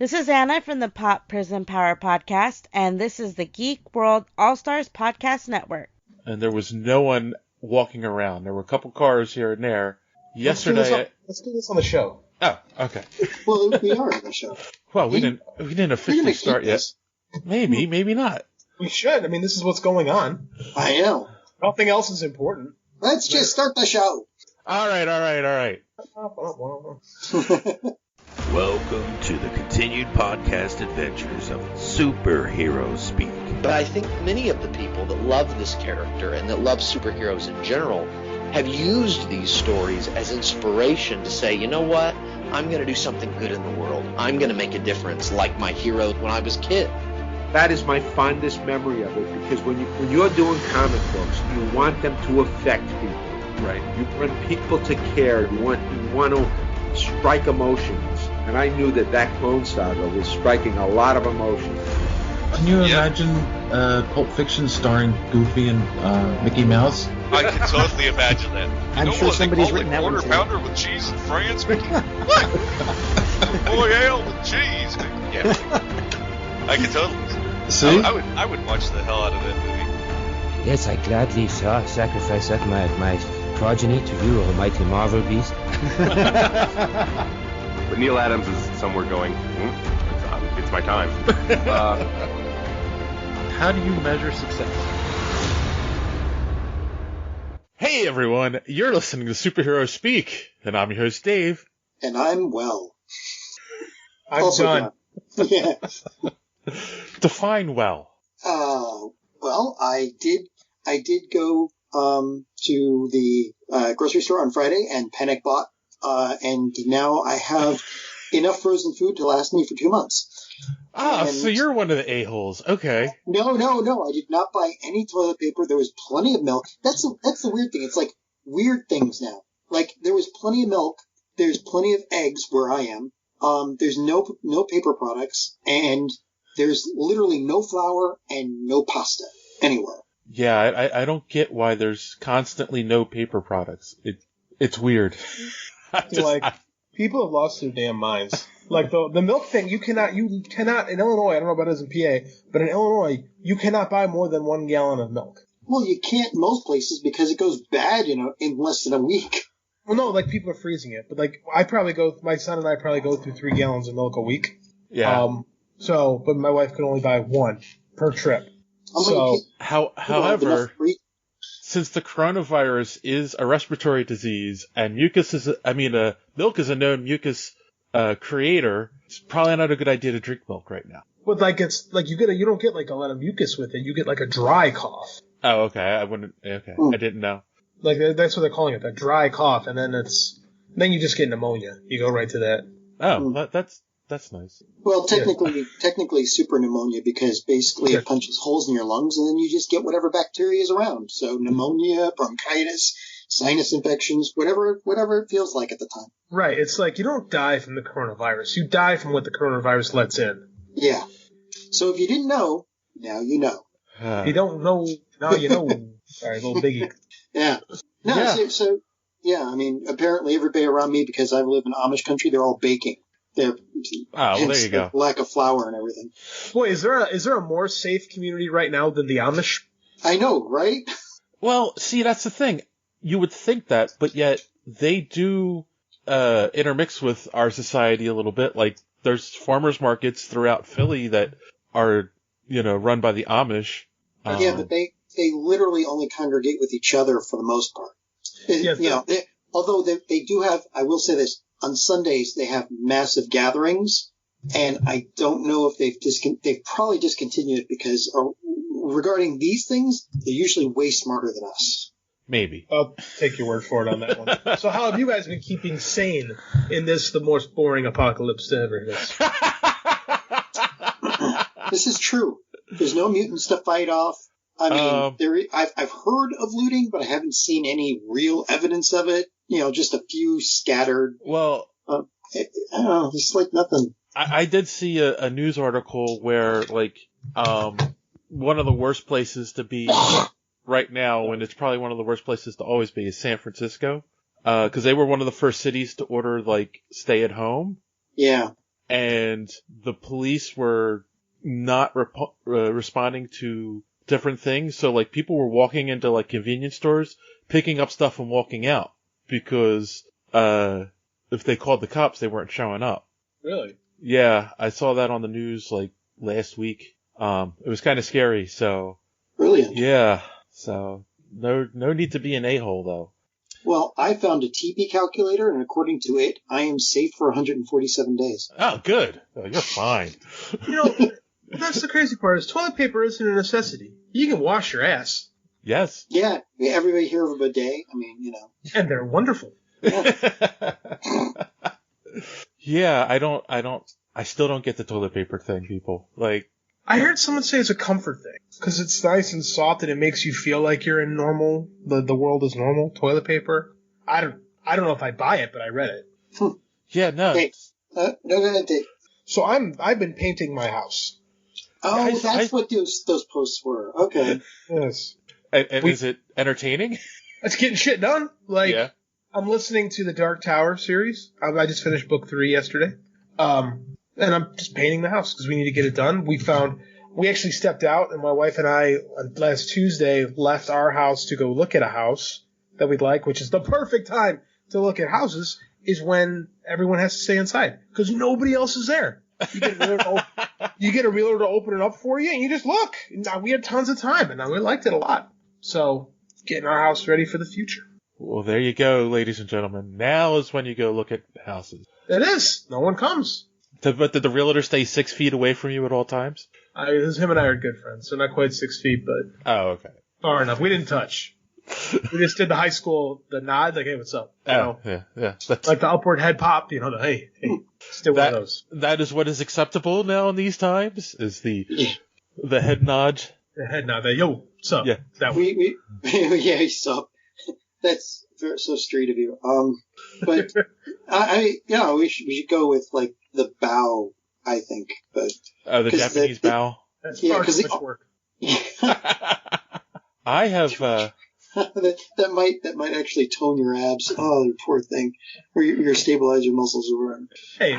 This is Anna from the Pop Prison Power Podcast, and this is the Geek World All-Stars Podcast Network. And there was no one walking around. There were a couple cars here and there. Yesterday, let's do this on the show. Oh, okay. Well, we are on the show. Well, we didn't officially start yet. Maybe not. We should. I mean, this is what's going on. I know. Nothing else is important. Let's just start the show. All right. Welcome to the continued podcast adventures of Superhero Speak. But I think many of the people that love this character and that love superheroes in general have used these stories as inspiration to say, you know what, I'm going to do something good in the world. I'm going to make a difference like my hero when I was a kid. That is my fondest memory of it, because when you're doing comic books, you want them to affect people, right? You want people to care. You want to strike emotions, and I knew that Clone Saga was striking a lot of emotions. Can you imagine Pulp Fiction starring Goofy and Mickey Mouse? I can totally imagine that. I'm sure somebody's written that one too. Quarter pounder with cheese in France, Mickey? What? Royale with cheese. Yeah. I can totally. See? I would watch the hell out of that movie. Yes, I gladly sacrifice up my progeny to you, almighty Marvel beast. But Neil Adams is somewhere going, it's my time. How do you measure success? Hey everyone, you're listening to Superhero Speak, and I'm your host Dave. And I'm well. I'm also done. Yeah. Define well. Well, I did go to the grocery store on Friday and panic bought, and now I have enough frozen food to last me for 2 months. So you're one of the a-holes. Okay. No. I did not buy any toilet paper. There was plenty of milk. That's the weird thing. It's like weird things now. Like there was plenty of milk. There's plenty of eggs where I am. There's no paper products, and there's literally no flour and no pasta anywhere. Yeah, I don't get why there's constantly no paper products. It's weird. People have lost their damn minds. Like the milk thing, you cannot in Illinois, I don't know about it as in PA, but in Illinois, you cannot buy more than 1 gallon of milk. Well, you can't in most places because it goes bad in less than a week. Well, no, like people are freezing it, but like my son and I probably go through 3 gallons of milk a week. Yeah. But my wife could only buy 1 per trip. However, since the coronavirus is a respiratory disease and milk is a known mucus creator, it's probably not a good idea to drink milk right now. But you don't get like a lot of mucus with it. You get like a dry cough. Oh, okay. I didn't know. Like that's what they're calling it, a dry cough, and then you just get pneumonia. You go right to that. Oh, that's nice. Well, technically super pneumonia, because basically it punches holes in your lungs and then you just get whatever bacteria is around. So pneumonia, bronchitis, sinus infections, whatever it feels like at the time. Right. It's like you don't die from the coronavirus. You die from what the coronavirus lets in. Yeah. So if you didn't know, now you know. If you don't know, now you know. All right, little biggie. Yeah. No, yeah. So I mean, apparently everybody around me, because I live in Amish country, they're all baking. There you go. Lack of flour and everything. Boy, is there a more safe community right now than the Amish? I know, right? Well, see, that's the thing. You would think that, but yet they do intermix with our society a little bit. Like there's farmers markets throughout Philly that are, run by the Amish. Yeah, but they literally only congregate with each other for the most part. Yeah, although they do have, I will say this. On Sundays, they have massive gatherings, and I don't know if they've probably discontinued it because regarding these things, they're usually way smarter than us. Maybe. I'll take your word for it on that one. So how have you guys been keeping sane in the most boring apocalypse ever is? This is true. There's no mutants to fight off. I mean, I've heard of looting, but I haven't seen any real evidence of it. Just a few scattered. Well, I don't know. It's like nothing. I did see a news article where, one of the worst places to be right now, and it's probably one of the worst places to always be, is San Francisco. Because they were one of the first cities to order, stay at home. Yeah. and the police were not responding to different things. So like people were walking into like convenience stores, picking up stuff and walking out because if they called the cops, they weren't showing up. Really? Yeah, I saw that on the news like last week. It was kind of scary. So Brilliant. yeah, so no need to be an a-hole though. Well, I found a TP calculator, and according to it, I am safe for 147 days. Oh, good. Oh, you're fine. You know, that's the crazy part is toilet paper isn't a necessity. You can wash your ass. Yes. Yeah, everybody hear of a bidet? I mean, you know. And they're wonderful. Yeah, I still don't get the toilet paper thing, people. Like, I heard someone say it's a comfort thing because it's nice and soft and it makes you feel like you're in normal. The world is normal. Toilet paper. I don't know if I buy it, but I read it. Yeah, no. Hey, no, Dave. So I've been painting my house. Oh, that's what those posts were. Okay. Yes. And is it entertaining? It's getting shit done. Like, yeah. I'm listening to the Dark Tower series. I just finished book 3 yesterday. And I'm just painting the house because we need to get it done. We actually stepped out, and my wife and I last Tuesday left our house to go look at a house that we'd like, which is the perfect time to look at houses, is when everyone has to stay inside because nobody else is there. You get a realtor to open it up for you, and you just look. Now, we had tons of time, and we liked it a lot. So, getting our house ready for the future. Well, there you go, ladies and gentlemen. Now is when you go look at houses. It is. No one comes. But did the realtor stay 6 feet away from you at all times? Him and I are good friends, so not quite 6 feet, but oh, okay, far enough. We didn't touch. We just did the high school, the nod, like, hey, what's up? Yeah. That's, like the upward head pop, the hey, still one of those. That is what is acceptable now in these times, is the head nod. The head nod, yo, what's up? Yeah. That we yeah, what's up? That's so street of you. But we should go with like the bow, I think. But the Japanese bow. That's far too much work. I have that might actually tone your abs. Oh, you poor thing. Or your stabilizer muscles are running. Hey,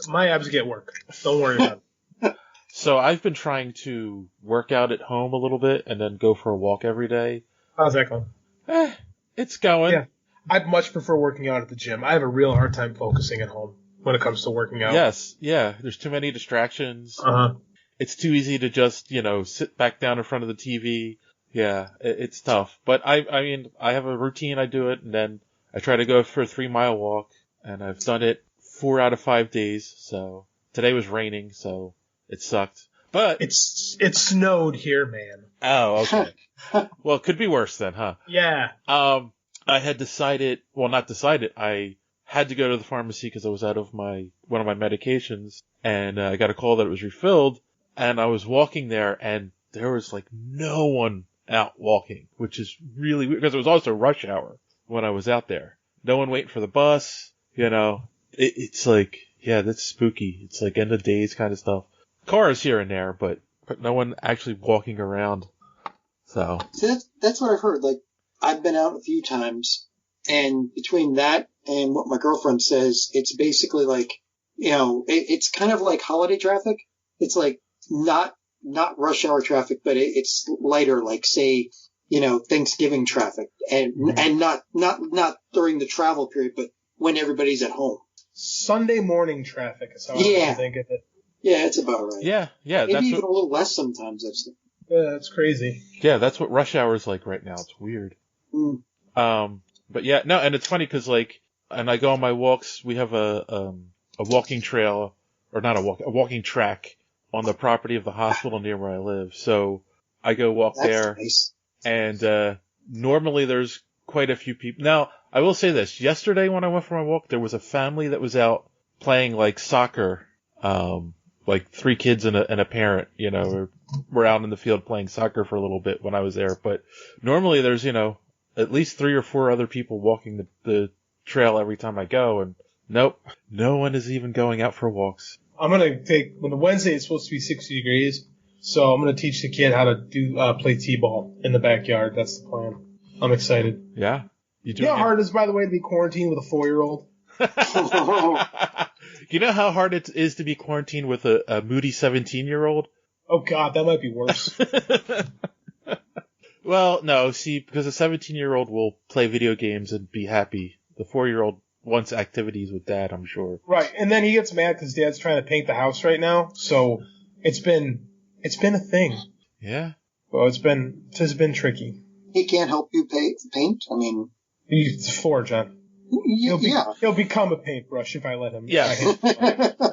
my abs get work. Don't worry about it. So I've been trying to work out at home a little bit and then go for a walk every day. How's that going? It's going. Yeah. I'd much prefer working out at the gym. I have a real hard time focusing at home when it comes to working out. Yes, yeah. There's too many distractions. Uh-huh. It's too easy to just, sit back down in front of the TV. Yeah, it's tough. But I mean, I have a routine. I do it, and then I try to go for a 3-mile walk, and I've done it 4 out of 5 days. So today was raining, so it sucked. But it snowed here, man. Oh, okay. Well, it could be worse then, huh? Yeah. I had decided, well, not decided, I had to go to the pharmacy because I was out of one of my medications, and I got a call that it was refilled, and I was walking there, and there was like no one out walking, which is really weird because it was also rush hour when I was out there. No one waiting for the bus, it's like, yeah, that's spooky. It's like end of days kind of stuff. Cars here and there, but no one actually walking around. So that's what I've heard. Like, I've been out a few times, and between that and what my girlfriend says, it's basically like, it's kind of like holiday traffic. It's like not rush hour traffic, but it's lighter, like say, Thanksgiving traffic, and not during the travel period, but when everybody's at home. Sunday morning traffic is how I think of it. Yeah, it's about right. Yeah. Maybe that's even a little less sometimes, I've seen. Yeah, that's crazy. Yeah, that's what rush hour is like right now. It's weird. Mm. But yeah, no, and it's funny because and I go on my walks. We have a walking trail, or not a walking track on the property of the hospital near where I live. So I go walk there. Nice. And normally there's quite a few people. Now, I will say this. Yesterday when I went for my walk, there was a family that was out playing like soccer. Like 3 kids and a parent, were out in the field playing soccer for a little bit when I was there. But normally there's, at least 3 or 4 other people walking the trail every time I go. And nope, no one is even going out for walks. I'm going to when the Wednesday is supposed to be 60 degrees. So I'm going to teach the kid how to play t-ball in the backyard. That's the plan. I'm excited. Yeah. You know how hard it is, by the way, to be quarantined with a 4-year-old? You know how hard it is to be quarantined with a moody 17-year-old? Oh God, that might be worse. Well, no, see, because a 17-year-old will play video games and be happy. The 4-year-old wants activities with dad, I'm sure. Right, and then he gets mad because dad's trying to paint the house right now. So it's been a thing. Yeah. Well, it's been tricky. He can't help you paint. I mean, He's 4, John. He'll become a paintbrush if I let him. Yeah.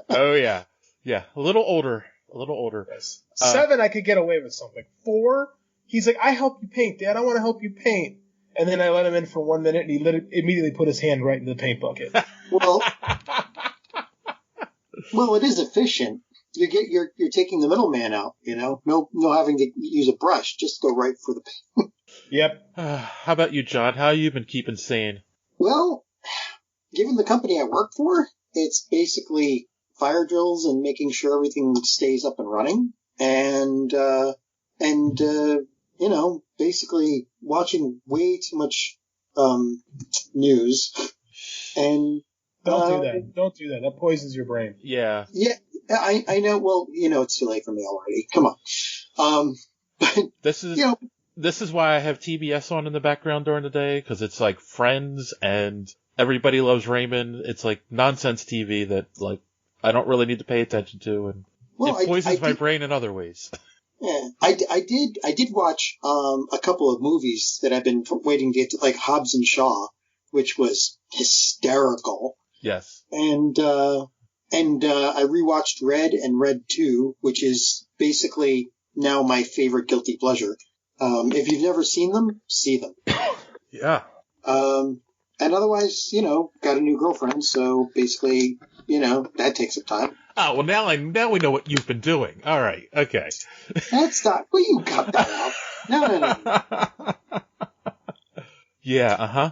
Oh yeah. Yeah. A little older. Yes. 7, I could get away with something. 4, he's like, I help you paint, Dad. I want to help you paint. And then I let him in for 1 minute, and he immediately put his hand right in the paint bucket. Well, it is efficient. You're taking the middleman out. No having to use a brush. Just go right for the paint. Yep. How about you, John? How you been keeping sane? Well, given the company I work for, it's basically fire drills and making sure everything stays up and running, and basically watching way too much news. And don't do that. That poisons your brain. Yeah. Yeah, I know. Well, it's too late for me already. Come on. But This is why I have TBS on in the background during the day, because it's like Friends and Everybody Loves Raymond. It's like nonsense TV that like I don't really need to pay attention to, and it poisons my brain in other ways. Yeah, I did watch a couple of movies that I've been waiting to get to, like Hobbs and Shaw, which was hysterical. Yes. And I rewatched Red and Red 2, which is basically now my favorite guilty pleasure. If you've never seen them, see them. Yeah. And otherwise, got a new girlfriend, so basically, that takes up time. Oh, well, now we know what you've been doing. All right. Okay. That's not, well, you cut that out. No. Yeah, uh-huh.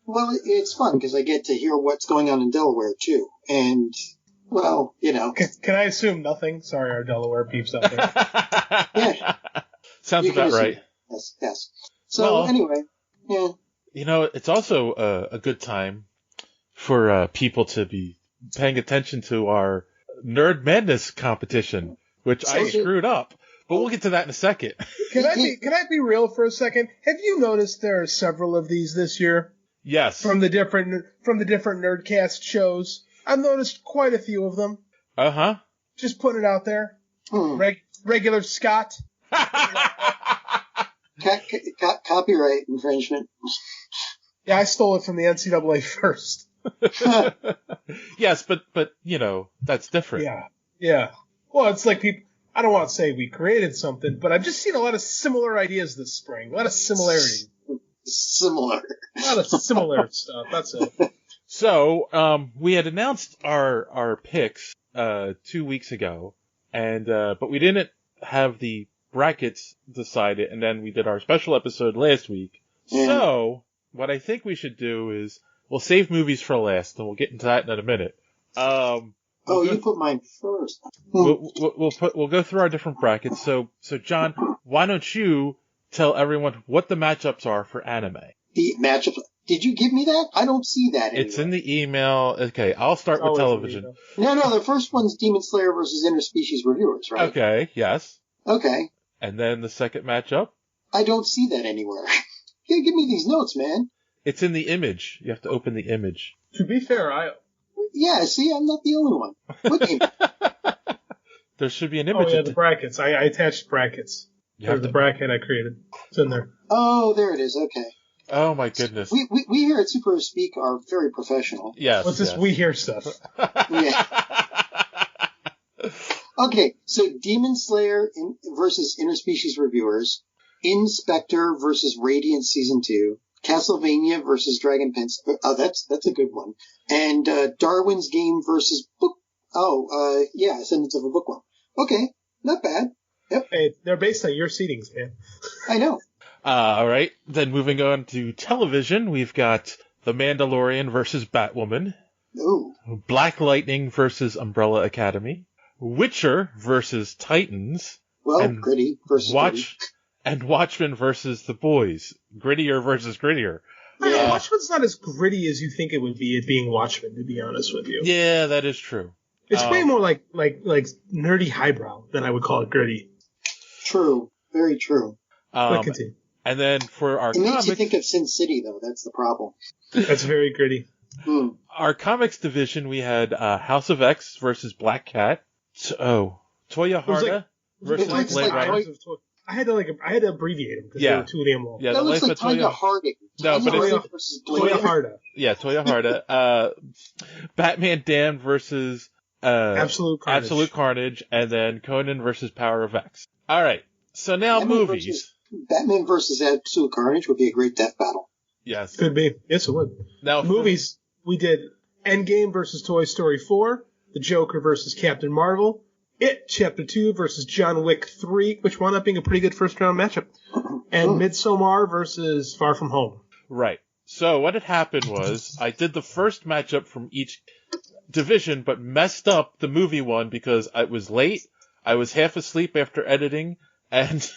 Well, it's fun because I get to hear what's going on in Delaware, too. And, well, Can I assume nothing? Sorry, our Delaware peeps out there. Yeah. Sounds about right. Yes. So, anyway, yeah. It's also a good time for people to be paying attention to our Nerd Madness competition, which I screwed up. But we'll get to that in a second. Can I be real for a second? Have you noticed there are several of these this year? Yes. From the different Nerdcast shows. I've noticed quite a few of them. Uh-huh. Just putting it out there. Regular Scott. Copyright infringement. Yeah, I stole it from the NCAA first. Yes, but that's different. Yeah. Well, it's like people. I don't want to say we created something, but I've just seen a lot of similar ideas this spring. A lot of similarities. Similar. A lot of similar stuff. That's it. So, we had announced our picks 2 weeks ago, and but we didn't have the brackets decided, and then we did our special episode last week. Yeah. So, what I think we should do is we'll save movies for last, and we'll get into that in a minute. You put mine first. We'll go through our different brackets. So John, why don't you tell everyone what the matchups are for anime? The matchups. Did you give me that? I don't see that anywhere. It's in the email. Okay, I'll start with television. No, the first one's Demon Slayer versus Interspecies Reviewers, right? Okay, yes. Okay. And then the second matchup? I don't see that anywhere. You give me these notes, man. It's in the image. You have to open the image. To be fair, Yeah, see, I'm not the only one. What image? There should be an image. Oh, yeah, the brackets. I attached brackets. There's the bracket I created. It's in there. Oh, there it is. Okay. Oh, my goodness. We here at Super Speak are very professional. Yes. What's this we hear stuff? Yeah. Okay, so Demon Slayer versus Interspecies Reviewers, Inspector versus Radiant Season 2, Castlevania versus Dragon Prince. Oh, that's a good one. And Darwin's Game versus Book. Oh, Ascendance of a Bookworm. Okay, not bad. Yep. Hey, they're based on your seedings, man. I know. All right. Then moving on to television, we've got The Mandalorian versus Batwoman. Ooh. Black Lightning versus Umbrella Academy. Witcher versus Titans. Well, Gritty versus Gritty. And Watchmen versus The Boys. Grittier versus Grittier. Watchmen's not as gritty as you think it would be, it being Watchmen, to be honest with you. Yeah, that is true. It's way more like nerdy highbrow than I would call it gritty. True. Very true. Continue. And then for our It makes comics, you think of Sin City, though. That's the problem. That's very gritty. Our comics division, we had House of X versus Black Cat. Toya Harda versus Blade Runner. I had to abbreviate them because there were two of them all. Yeah, that looks like Toya Harding. No, but it's versus Toya Harda. Yeah, Toya Harda. Batman Damned versus Absolute Carnage, and then Conan versus Power of X. All right, so now movies. Batman versus Absolute Carnage would be a great death battle. Yes, could be. Yes, it would. Now movies. We did Endgame versus Toy Story 4, The Joker versus Captain Marvel, It Chapter 2 versus John Wick 3, which wound up being a pretty good first round matchup, and Midsommar versus Far From Home. Right. So what had happened was I did the first matchup from each division, but messed up the movie one because it was late. I was half asleep after editing, and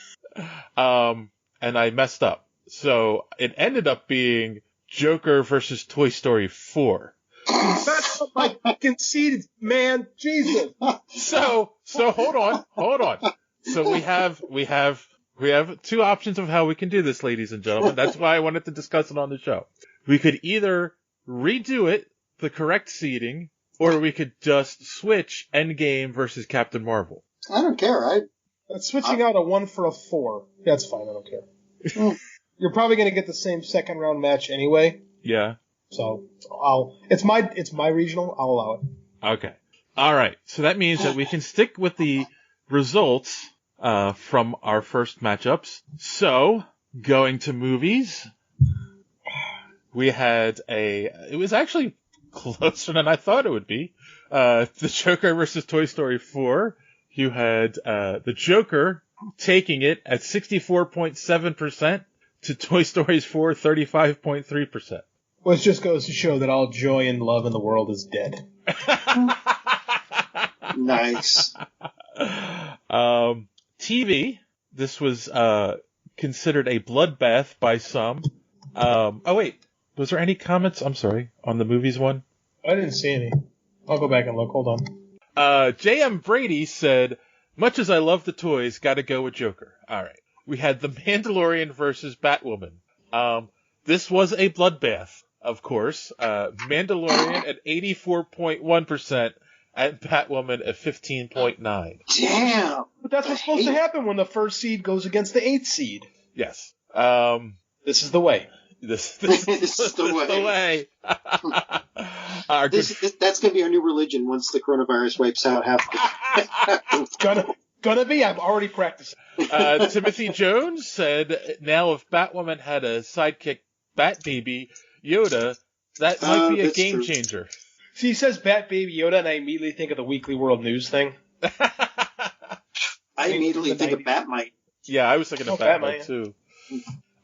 I messed up. So it ended up being Joker versus Toy Story 4. That's what I conceded, man. Jesus. So hold on. So we have two options of how we can do this, ladies and gentlemen. That's why I wanted to discuss it on the show. We could either redo it, the correct seeding, or we could just switch Endgame versus Captain Marvel. I don't care. Switching out a 1 for a 4. That's fine. I don't care. You're probably going to get the same second round match anyway. Yeah. So it's my regional. I'll allow it. Okay. All right. So that means that we can stick with the results from our first matchups. So going to movies, we had it was actually closer than I thought it would be. The Joker versus Toy Story 4. You had the Joker taking it at 64.7% to Toy Story's 4 35.3%. Which just goes to show that all joy and love in the world is dead. Nice. TV. This was considered a bloodbath by some. Was there any comments? I'm sorry, on the movies one? I didn't see any. I'll go back and look. Hold on. J.M. Brady said, much as I love the toys, gotta go with Joker. All right. We had The Mandalorian versus Batwoman. This was a bloodbath, of course. Mandalorian at 84.1% and Batwoman at 15.9%. Damn! But that's what's supposed to happen when the first seed goes against the 8th seed. Yes. This is the way. This is the way. That's going to be our new religion once the coronavirus wipes out half. Gonna be. I'm already practicing. Timothy Jones said, now if Batwoman had a sidekick Bat Baby Yoda, that might be a game changer. See, he says Bat Baby Yoda, and I immediately think of the Weekly World News thing. I immediately think of Batmite. Yeah, I was thinking of Batmite too.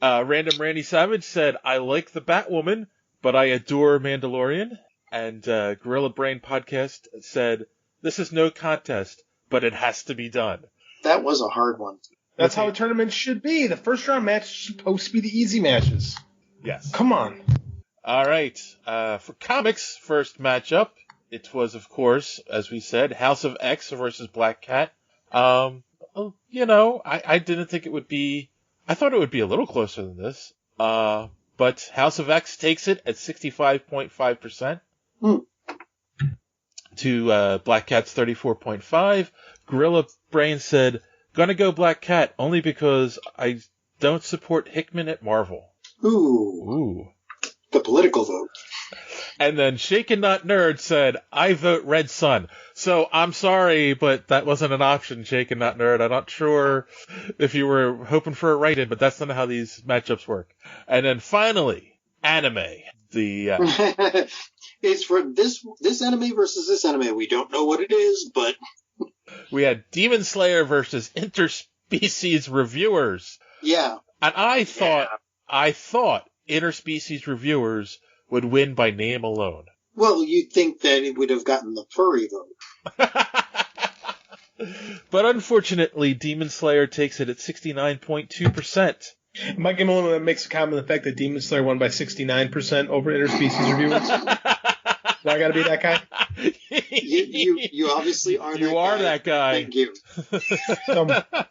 Random Randy Savage said, I like the Batwoman, but I adore Mandalorian. And Gorilla Brain Podcast said, this is no contest, but it has to be done. That was a hard one. That's how a tournament should be. The first round match is supposed to be the easy matches. Yes. Come on. All right. For comics, first matchup, it was, of course, as we said, House of X versus Black Cat. I didn't think it would be... I thought it would be a little closer than this. But House of X takes it at 65.5%. To Black Cat's 34.5%. Gorilla Brain said, gonna go Black Cat only because I don't support Hickman at Marvel. Ooh. The political vote. And then Shaken Not Nerd said, I vote Red Sun. So I'm sorry, but that wasn't an option, Shaken Not Nerd. I'm not sure if you were hoping for a write-in, but that's not how these matchups work. And then finally, anime. It's for this anime versus this anime. We don't know what it is, but... We had Demon Slayer versus Interspecies Reviewers. Yeah. And I thought Interspecies Reviewers would win by name alone. Well, you'd think that it would have gotten the furry vote. But unfortunately, Demon Slayer takes it at 69.2% Mike Gimmelman makes a comment on the fact that Demon Slayer won by 69% over interspecies reviewers. Do I got to be that guy? You obviously are. You are that guy. Thank you.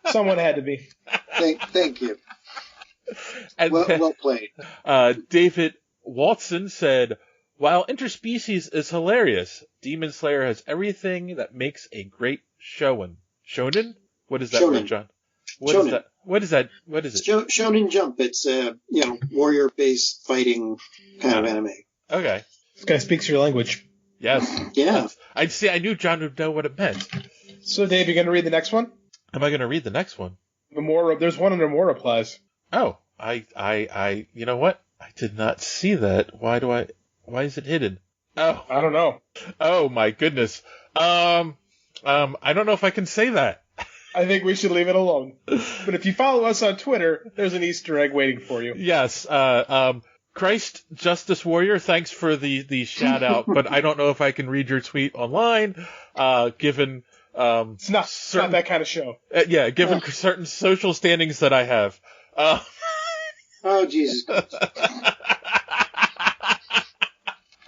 Someone had to be. Thank you. And well played. David Watson said, "While interspecies is hilarious, Demon Slayer has everything that makes a great shonen. Shonen? What is that word, John? What is that? What is that? What is it? Shonen Jump. It's warrior-based fighting kind of anime. Okay. This guy speaks your language. Yes. Yeah. I knew John would know what it meant. So, Dave, you going to read the next one? Am I going to read the next one? There's one under more replies. Oh, you know what? I did not see that. Why is it hidden? Oh. I don't know. Oh, my goodness. I don't know if I can say that. I think we should leave it alone. But if you follow us on Twitter, there's an Easter egg waiting for you. Yes. Christ Justice Warrior, thanks for the shout out, but I don't know if I can read your tweet online, given it's not that kind of show. Given certain social standings that I have. Oh, Jesus Christ.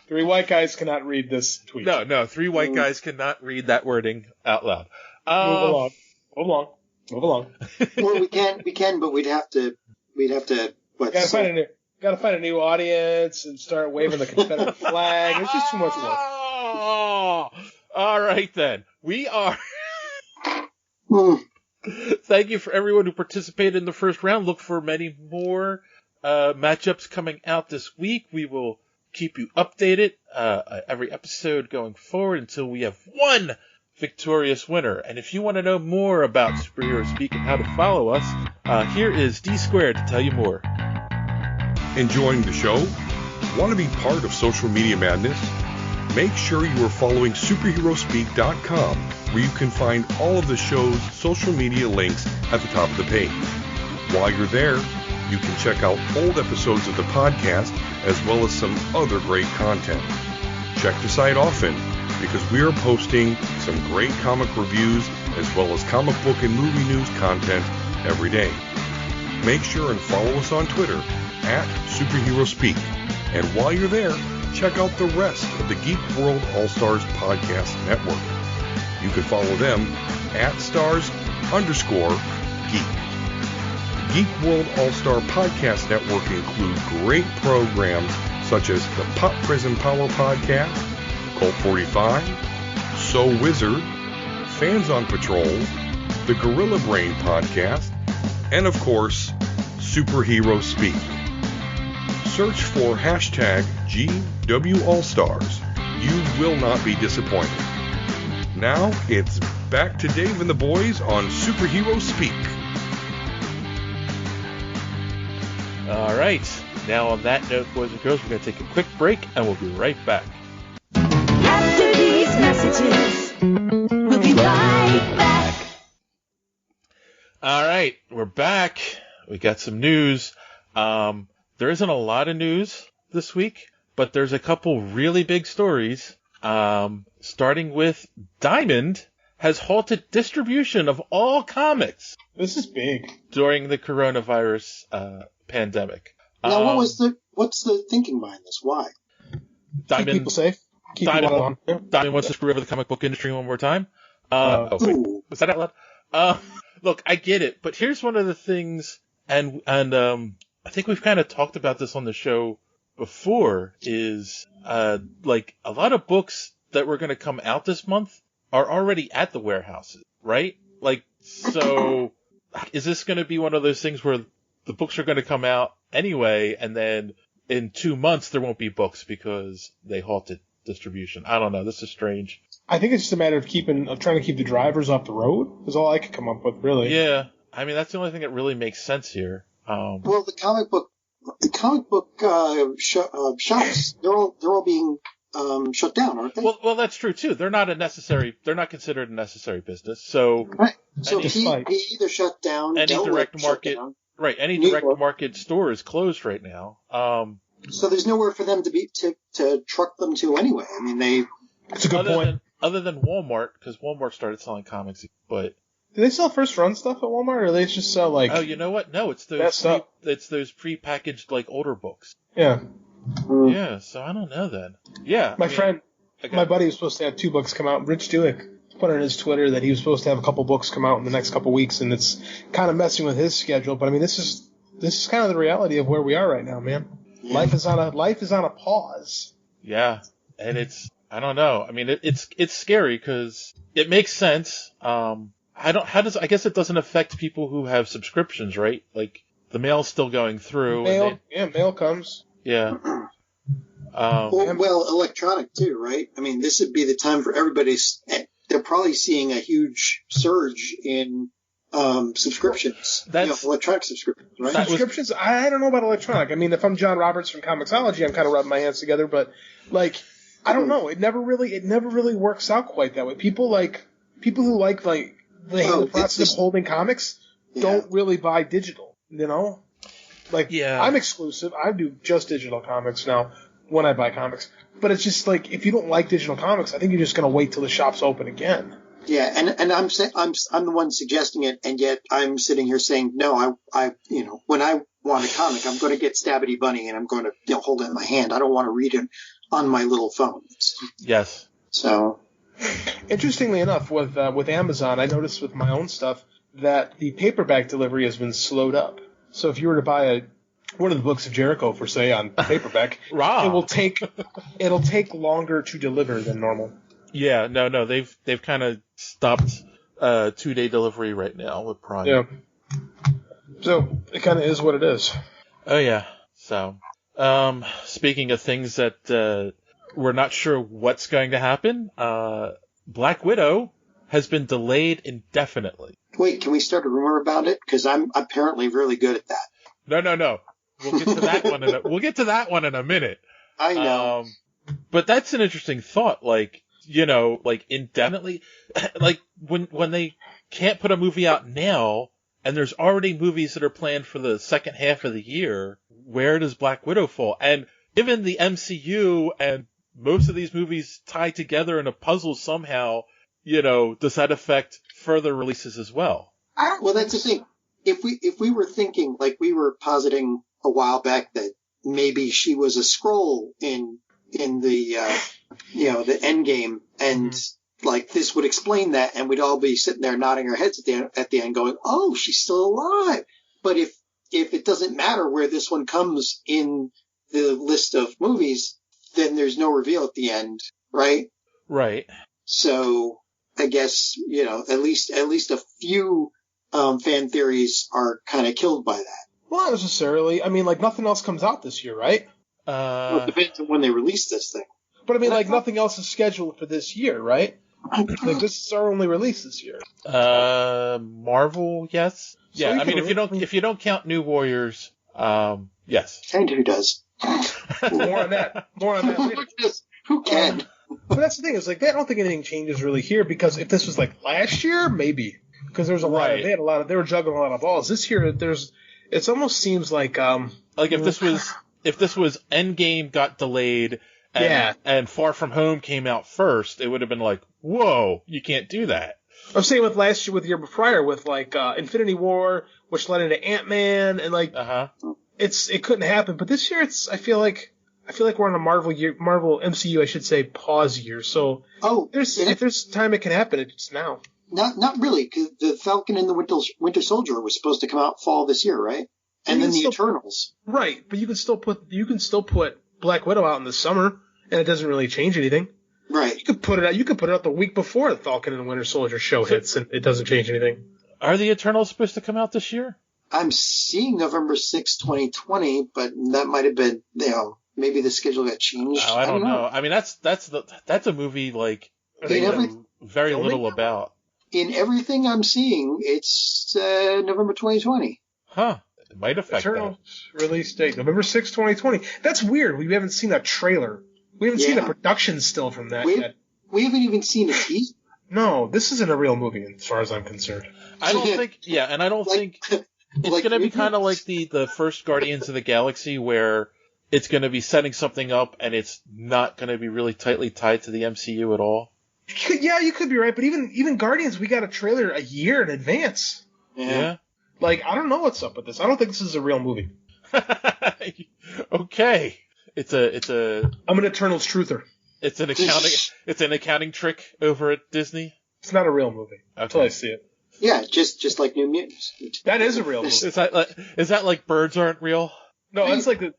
3 white guys cannot read this tweet. No, 3 white guys cannot read that wording out loud. Move along. Well, we can, but we'd have to. Gotta find a new audience and start waving the Confederate flag. There's just too much work. Oh, all right then. We are. Thank you for everyone who participated in the first round. Look for many more matchups coming out this week. We will keep you updated every episode going forward until we have one victorious winner. And if you want to know more about Superhero Speak and how to follow us, here is D Squared to tell you more. Enjoying the show? Want to be part of social media madness? Make sure you are following superheroespeak.com, where you can find all of the show's social media links at the top of the page. While you're there, you can check out old episodes of the podcast as well as some other great content. Check the site often, because we are posting some great comic reviews as well as comic book and movie news content every day. Make sure and follow us on Twitter at Superhero Speak. And while you're there, check out the rest of the Geek World All-Stars Podcast Network. You can follow them at @stars_geek. The Geek World All-Star Podcast Network includes great programs such as the Pop Prison Power Podcast, Cult 45, So Wizard, Fans on Patrol, the Gorilla Brain Podcast, and of course, Superhero Speak. Search for #GWAllStars. You will not be disappointed. Now it's back to Dave and the boys on Superhero Speak. All right. Now on that note, boys and girls, we're going to take a quick break and we'll be right back. After these messages, we'll be right back. All right. We're back. We got some news. There isn't a lot of news this week, but there's a couple really big stories. Starting with Diamond has halted distribution of all comics. This is big. During the coronavirus pandemic. Now, what's the thinking behind this? Why? Diamond, keep people safe. Diamond wants to screw over the comic book industry one more time. Was that out loud? Look, I get it, but here's one of the things, and I think we've kind of talked about this on the show before, is like a lot of books that were going to come out this month are already at the warehouses, right? Like, so is this going to be one of those things where the books are going to come out anyway, and then in 2 months there won't be books because they halted distribution? I don't know. This is strange. I think it's just a matter of trying to keep the drivers off the road. Is all I could come up with, really. Yeah, I mean that's the only thing that really makes sense here. Well, the comic book shops, they're all being shut down, aren't they? Well, that's true too. They're not considered a necessary business. So right. So he either shut down any direct market. Right, any direct market store is closed right now. So there's nowhere for them to truck them to anyway. I mean, That's a good point. Other than Walmart, because Walmart started selling comics, but Do they sell first run stuff at Walmart, or do they just sell like? Oh, you know what? No, it's those pre-packaged like older books. Yeah. Yeah. So I don't know then. Yeah. My buddy was supposed to have 2 books come out. Rich Duick put on his Twitter that he was supposed to have a couple books come out in the next couple weeks, and it's kind of messing with his schedule. But I mean, this is kind of the reality of where we are right now, man. Yeah. Life is on a pause. Yeah, and I don't know. I mean, it's scary because it makes sense. I guess it doesn't affect people who have subscriptions, right? Like the mail's still going through. Mail comes. Yeah. Well, electronic too, right? I mean, this would be the time for everybody's. They're probably seeing a huge surge in subscriptions. Electronic subscriptions, right? Subscriptions. I don't know about electronic. I mean, if I'm John Roberts from Comixology, I'm kind of rubbing my hands together, but like, I don't know. It never really works out quite that way. People who like the process of holding comics don't really buy digital. You know, I'm exclusive. I do just digital comics now when I buy comics. But it's just like, if you don't like digital comics, I think you're just going to wait till the shops open again. Yeah, and I'm the one suggesting it, and yet I'm sitting here saying no. I when I want a comic, I'm going to get Stabbity Bunny, and I'm going to hold it in my hand. I don't want to read it on my little phone. Yes. So, interestingly enough, with Amazon, I noticed with my own stuff that the paperback delivery has been slowed up. So if you were to buy one of the books of Jericho, for say, on paperback, it'll take longer to deliver than normal. Yeah, no, they've kind of stopped 2-day delivery right now with Prime. Yeah. So it kind of is what it is. Oh yeah. So, speaking of things that we're not sure what's going to happen, Black Widow has been delayed indefinitely. Wait, can we start a rumor about it? Because I'm apparently really good at that. No. We'll get to that one. We'll get to that one in a minute. I know. But that's an interesting thought. Like, indefinitely, like when they can't put a movie out now, and there's already movies that are planned for the second half of the year. Where does Black Widow fall? And given the MCU and most of these movies tied together in a puzzle somehow, does that affect further releases as well? Well, that's the thing. If we were thinking, like we were positing a while back, that maybe she was a Skrull in the the end game, and like this would explain that, and we'd all be sitting there nodding our heads at the end, going, "Oh, she's still alive." But if it doesn't matter where this one comes in the list of movies, then there's no reveal at the end, right? Right. So I guess at least a few fan theories are kind of killed by that. Well, not necessarily. I mean, like, nothing else comes out this year, right? Well, it depends on when they release this thing. But I mean, like, nothing else is scheduled for this year, right? Like, this is our only release this year. Marvel, yes. So yeah, I mean, if you don't count New Warriors, yes. And who does? More on that later. Who can? But that's the thing, is like, I don't think anything changes really here, because if this was like last year, maybe. Because there's they were juggling a lot of balls. This year, it almost seems like if this was Endgame got delayed and Far From Home came out first, it would have been like, whoa, you can't do that. I'm saying with last year, with the year prior, with like Infinity War, which led into Ant-Man, and like it couldn't happen. But this year, I feel like we're on a Marvel MCU, I should say, pause year. So if there's time it can happen, it's now. Not really, because the Falcon and the Winter Soldier was supposed to come out fall this year, right? And then the Eternals. Right, but you can still put Black Widow out in the summer, and it doesn't really change anything. Right. You could put it out the week before the Falcon and the Winter Soldier show hits, and it doesn't change anything. Are the Eternals supposed to come out this year? I'm seeing November 6, 2020, but that might have been, maybe the schedule got changed. Oh, I don't know. I mean, that's a movie like very little about. In everything I'm seeing, it's November 2020. Huh. It might affect Eternal release date, November 6, 2020. That's weird. We haven't seen a trailer. We haven't seen a production still from that yet. We haven't even seen a teaser. No, this isn't a real movie as far as I'm concerned. I don't think, and I don't think it's going to be kind of like the first Guardians of the Galaxy, where it's going to be setting something up and it's not going to be really tightly tied to the MCU at all. Yeah, you could be right, but even Guardians, we got a trailer a year in advance. Yeah. Like, I don't know what's up with this. I don't think this is a real movie. Okay. It's a. I'm an Eternals truther. It's an accounting trick over at Disney. It's not a real movie until I see it. Yeah, just like New Mutants. That is a real movie. Is that like Birds Aren't Real? No, it's like the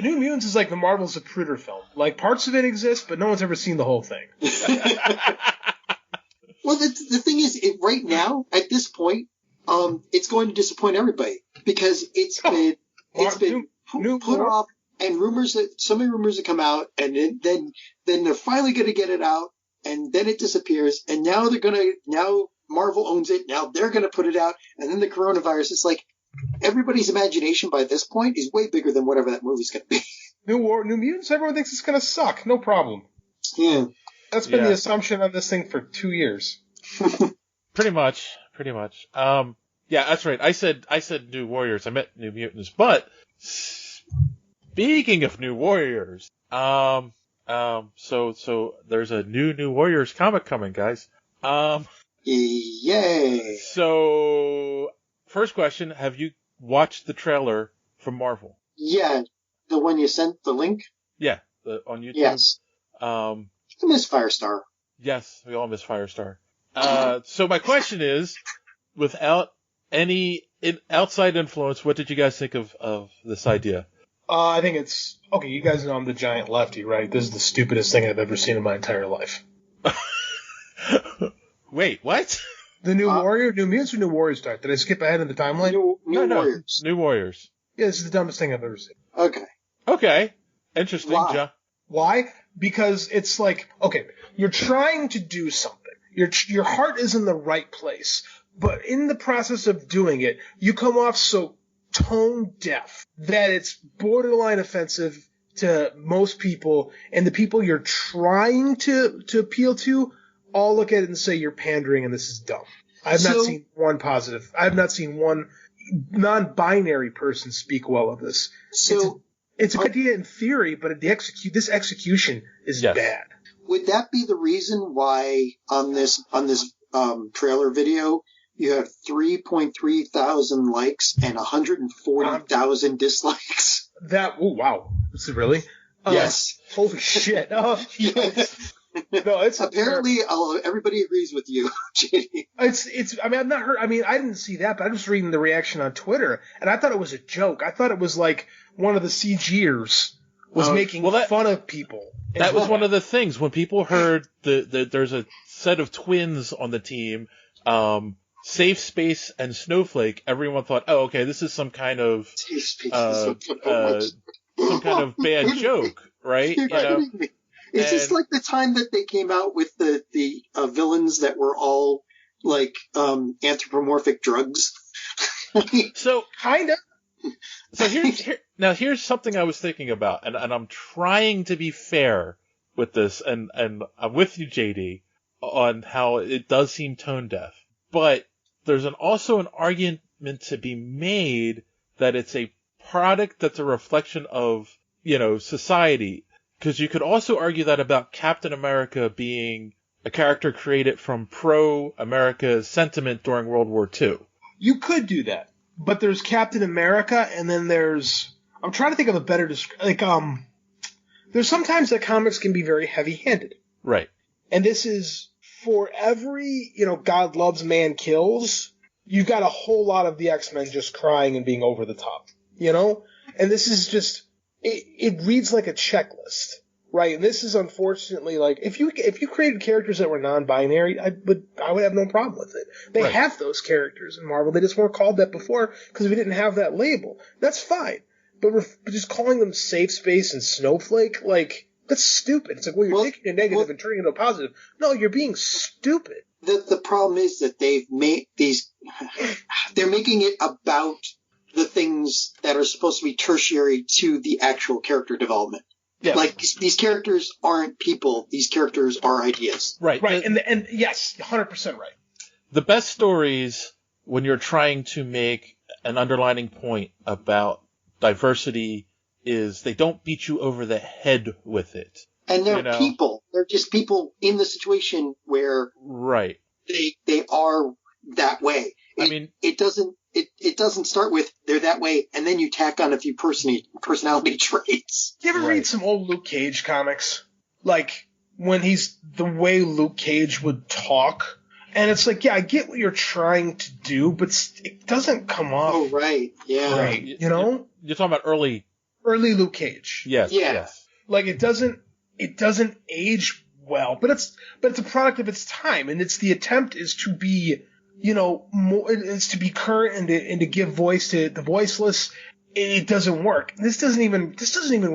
New Mutants is like the Marvel Zapruder film. Like, parts of it exist, but no one's ever seen the whole thing. Well, the thing is, right now, at this point, it's going to disappoint everybody because it's been put off, and so many rumors have come out, and then they're finally going to get it out, and then it disappears, and now Marvel owns it, now they're going to put it out, and then the coronavirus. It's like everybody's imagination by this point is way bigger than whatever that movie's going to be. New Mutants, everyone thinks it's going to suck. No problem. Yeah. That's been the assumption on this thing for 2 years. Pretty much. Yeah, that's right. I said New Warriors. I meant New Mutants. But speaking of New Warriors, so there's a New Warriors comic coming, guys. Yay! So first question: have you watched the trailer from Marvel? Yeah, the one you sent the link. Yeah, on YouTube. Yes. I miss Firestar. Yes, we all miss Firestar. So my question is, without any outside influence, what did you guys think of this idea? I think it's okay. You guys know I'm the giant lefty, right? This is the stupidest thing I've ever seen in my entire life. Wait, what? The New Mutants or New Warriors start? Did I skip ahead in the timeline? New Warriors. New Warriors. Yeah, this is the dumbest thing I've ever seen. Okay. Interesting. Why? Why? Because it's like, okay, you're trying to do something. Your heart is in the right place, but in the process of doing it, you come off so tone deaf that it's borderline offensive to most people, and the people you're trying to appeal to all look at it and say you're pandering and this is dumb. I have not seen one positive. I have not seen one non-binary person speak well of this. So it's a good idea in theory, but this execution is bad. Would that be the reason why on this trailer video you have 3.3 thousand likes and 140,000 dislikes? Wow. Is it really? Yes. Holy shit. Yes. No, it's apparently everybody agrees with you, JD. I mean, I've not heard. I mean, I didn't see that, but I was reading the reaction on Twitter, and I thought it was a joke. I thought it was like one of the CGers was making fun of people. That was one of the things when people heard there's a set of twins on the team, Safe Space and Snowflake. Everyone thought, oh, okay, this is some kind of bad joke, right? You know? Is this like the time that they came out with the villains that were all like anthropomorphic drugs? So kind of. So here's something I was thinking about, and I'm trying to be fair with this, and I'm with you, JD, on how it does seem tone deaf. But there's also an argument to be made that it's a product that's a reflection of, society. Because you could also argue that about Captain America being a character created from pro-America sentiment during World War II. You could do that. But there's Captain America, and then I'm trying to think of a better description. There's sometimes that comics can be very heavy-handed. Right. And this is, for every, God loves, man kills, you've got a whole lot of the X-Men just crying and being over the top. And this is just, it reads like a checklist, right? And this is unfortunately like, if you created characters that were non-binary, I would have no problem with it. They have those characters in Marvel. They just weren't called that before because we didn't have that label. That's fine. But we're just calling them Safe Space and Snowflake, like, that's stupid. It's like, you're taking a negative and turning it into a positive. No, you're being stupid. The problem is that they've made they're making it about the things that are supposed to be tertiary to the actual character development. Yeah. Like, these characters aren't people. These characters are ideas. Right. Right. And yes, 100% right. The best stories, when you're trying to make an underlining point about diversity, is they don't beat you over the head with it. And they're people. They're just people in the situation where Right. they are that way. It doesn't start with they're that way and then you tack on a few personality traits. You ever read some old Luke Cage comics? Like when the way Luke Cage would talk, and it's like, yeah, I get what you're trying to do, but it doesn't come off. Oh, right, yeah, right. You know, you're talking about early Luke Cage. Yes, yeah. Yes. Like it doesn't age well, but it's a product of its time, and the attempt is to be, more, it's to be current and to give voice to the voiceless. It doesn't work. This doesn't even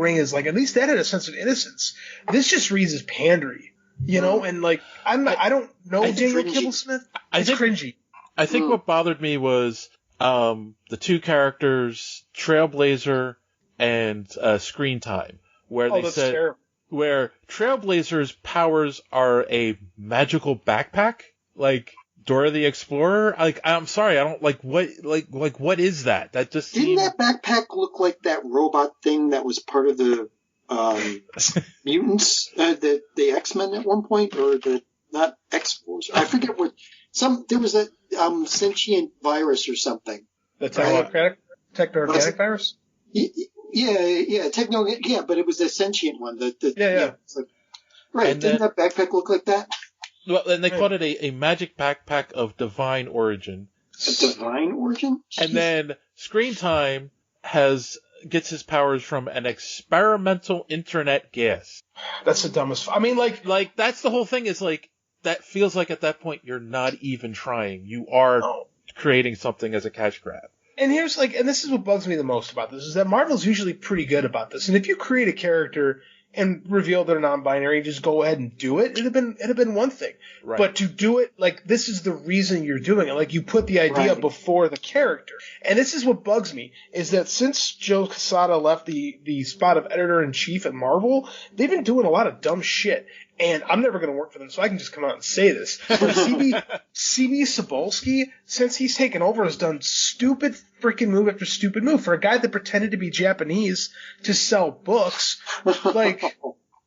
ring as like, at least that had a sense of innocence. This just reads as pandery, and like I don't know Daniel Kibblesmith. It's cringy. I think what bothered me was the two characters, Trailblazer and Screen Time, where they said terrible. Where Trailblazer's powers are a magical backpack, like Dora the Explorer. Like, I'm sorry, I don't what is that? That just didn't that backpack look like that robot thing that was part of the mutants, the X-Men at one point, or the not X-Force? I forget what. There was a sentient virus or something. The techno-organic virus. Yeah, but it was a sentient one. Yeah. It's like, right, and didn't that backpack look like that? Well, and they called it a magic backpack of divine origin. A divine origin? And then Screen Time gets his powers from an experimental internet gas. That's the dumbest. I mean, like that's the whole thing. Is like that feels like at that point you're not even trying. You are creating something as a cash grab. And and this is what bugs me the most about this, is that Marvel's usually pretty good about this. And if you create a character and reveal they're non-binary, just go ahead and do it, it'd have been one thing. Right. But to do it, like, this is the reason you're doing it. Like, you put the idea before the character. And this is what bugs me, is that since Joe Quesada left the spot of editor-in-chief at Marvel, they've been doing a lot of dumb shit. And I'm never going to work for them, so I can just come out and say this. But CB Cebulski, since he's taken over, has done stupid freaking move after stupid move. For a guy that pretended to be Japanese to sell books, like,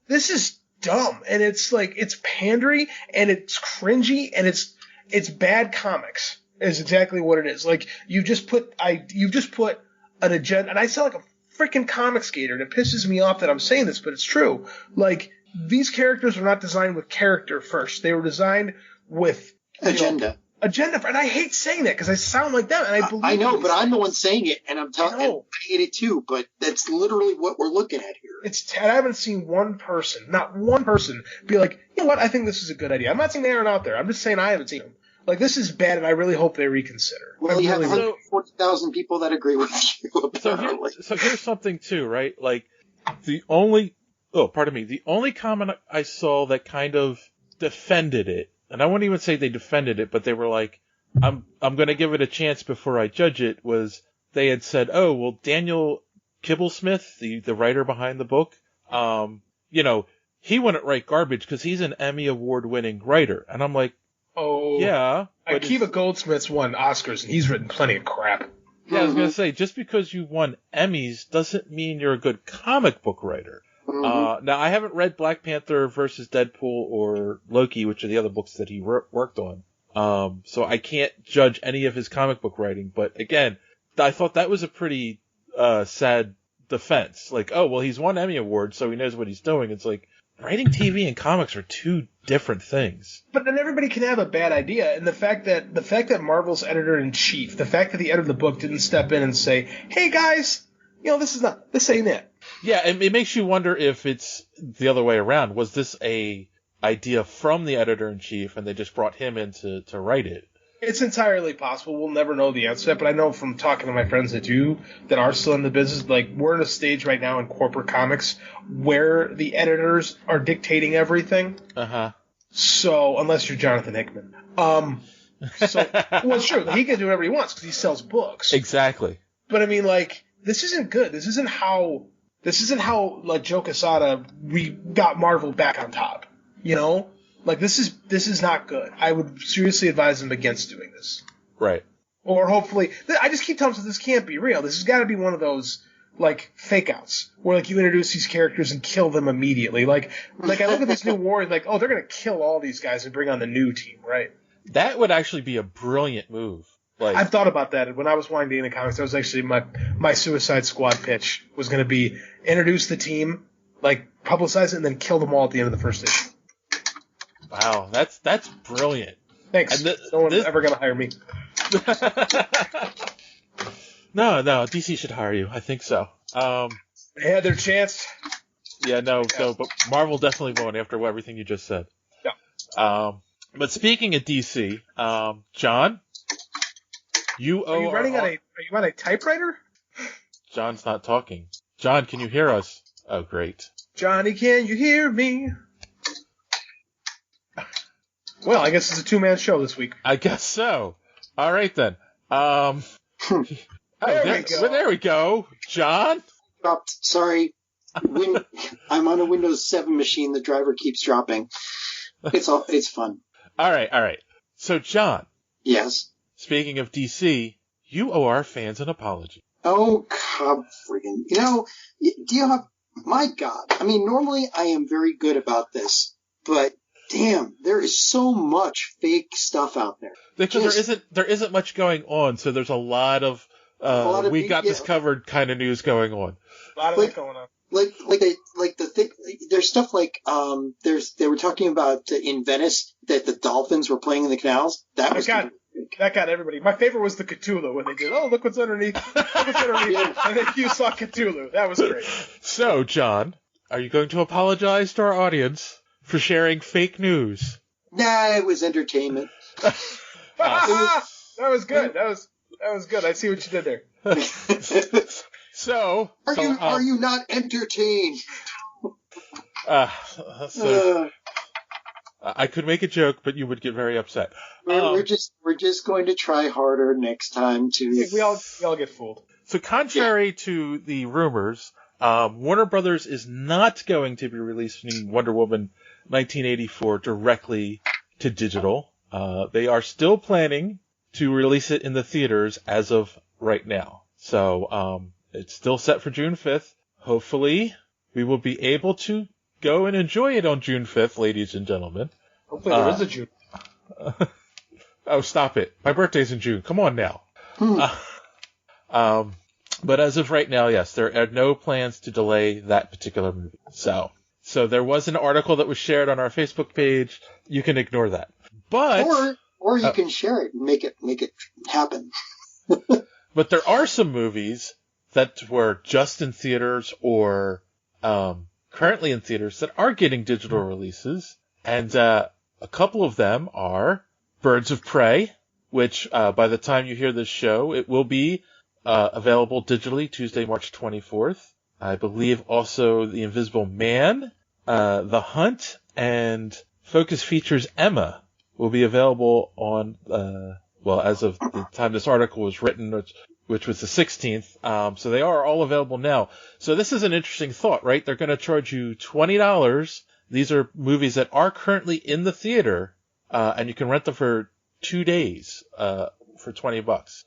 this is dumb. And it's like, it's pandery, and it's cringy, and it's bad comics, is exactly what it is. Like, you've just put an agenda, and I sound like a freaking comic skater, and it pisses me off that I'm saying this, but it's true. Like, these characters were not designed with character first. They were designed with agenda. And I hate saying that because I sound like them, and I believe. I know, but I'm the one saying it, and I'm telling. I hate it too, but that's literally what we're looking at here. I haven't seen not one person, be like, you know what? I think this is a good idea. I'm not saying they aren't out there. I'm just saying I haven't seen them. Like, this is bad, and I really hope they reconsider. Well, you have 140,000 people that agree with you. Apparently. So here's something too, right? Like the only comment I saw that kind of defended it, and I wouldn't even say they defended it, but they were like, I'm going to give it a chance before I judge it, was they had said, oh, well, Daniel Kibblesmith, the writer behind the book, he wouldn't write garbage because he's an Emmy Award-winning writer. And I'm like, oh, yeah. Akiva Goldsmith's won Oscars, and he's written plenty of crap. Yeah, I was going to say, just because you won Emmys doesn't mean you're a good comic book writer. Now, I haven't read Black Panther versus Deadpool or Loki, which are the other books that he worked on. So I can't judge any of his comic book writing. But again, I thought that was a pretty sad defense. Like, oh, well, he's won Emmy Awards, so he knows what he's doing. It's like, writing TV and comics are two different things. But then everybody can have a bad idea, and the fact that Marvel's editor-in-chief, the fact that the editor of the book didn't step in and say, hey, guys, this ain't it. Yeah, it makes you wonder if it's the other way around. Was this a idea from the editor-in-chief and they just brought him in to write it? It's entirely possible. We'll never know the answer to that, but I know from talking to my friends that are still in the business, like, we're in a stage right now in corporate comics where the editors are dictating everything. Uh-huh. So, unless you're Jonathan Hickman. Well, it's true. He can do whatever he wants because he sells books. Exactly. But I mean, like, this isn't good. This isn't how like Joe Quesada we got Marvel back on top. Like, this is not good. I would seriously advise them against doing this. Right. Or hopefully, I just keep telling them this can't be real. This has got to be one of those like fake outs where like you introduce these characters and kill them immediately. Like I look at these new Warriors, like, oh, they're gonna kill all these guys and bring on the new team, right? That would actually be a brilliant move. Like, I've thought about that. When I was wanting to be in the comics, that was actually my Suicide Squad pitch was going to be introduce the team, like publicize it, and then kill them all at the end of the first issue. Wow, that's brilliant. Thanks. No one's ever going to hire me. No, DC should hire you. I think so. They had their chance. Yeah, no, but Marvel definitely won't after everything you just said. Yeah. But speaking of DC, John, Are you on a typewriter? John's not talking. John, can you hear us? Oh, great. Johnny, can you hear me? Well, I guess it's a two-man show this week. I guess so. All right, then. There we go. John? Dropped. Sorry. I'm on a Windows 7 machine. The driver keeps dropping. It's fun. All right. So, John. Yes? Speaking of DC, you owe our fans an apology. Oh, God, friggin'. Do you have... My God. I mean, normally I am very good about this, but damn, there is so much fake stuff out there. Because there isn't much going on, so there's a lot of we got this covered kind of news going on. A lot of that going on. There's stuff like they were talking about in Venice that the dolphins were playing in the canals. That got everybody. My favorite was the Cthulhu when they did, oh, look what's underneath. And then you saw Cthulhu. That was great. So, John, are you going to apologize to our audience for sharing fake news? Nah, it was entertainment. That was good. That was good. I see what you did there. So, are you not entertained? I could make a joke, but you would get very upset. We're just going to try harder next time to. We all get fooled. So, contrary to the rumors, Warner Brothers is not going to be releasing Wonder Woman 1984 directly to digital. They are still planning to release it in the theaters as of right now. So, it's still set for June 5th. Hopefully, we will be able to go and enjoy it on June 5th, ladies and gentlemen. Hopefully there is a June. Oh, stop it. My birthday's in June. Come on now. But as of right now, yes, there are no plans to delay that particular movie. So there was an article that was shared on our Facebook page. You can ignore that. But or you can share it and make it happen. But there are some movies that were just in theaters or currently in theaters that are getting digital releases. And a couple of them are Birds of Prey, which by the time you hear this show, it will be available digitally Tuesday, March 24th. I believe also The Invisible Man, The Hunt, and Focus Features Emma will be available on, as of the time this article was written, which was the 16th. So they are all available now. So this is an interesting thought, right? They're going to charge you $20. These are movies that are currently in the theater, and you can rent them for 2 days, for $20.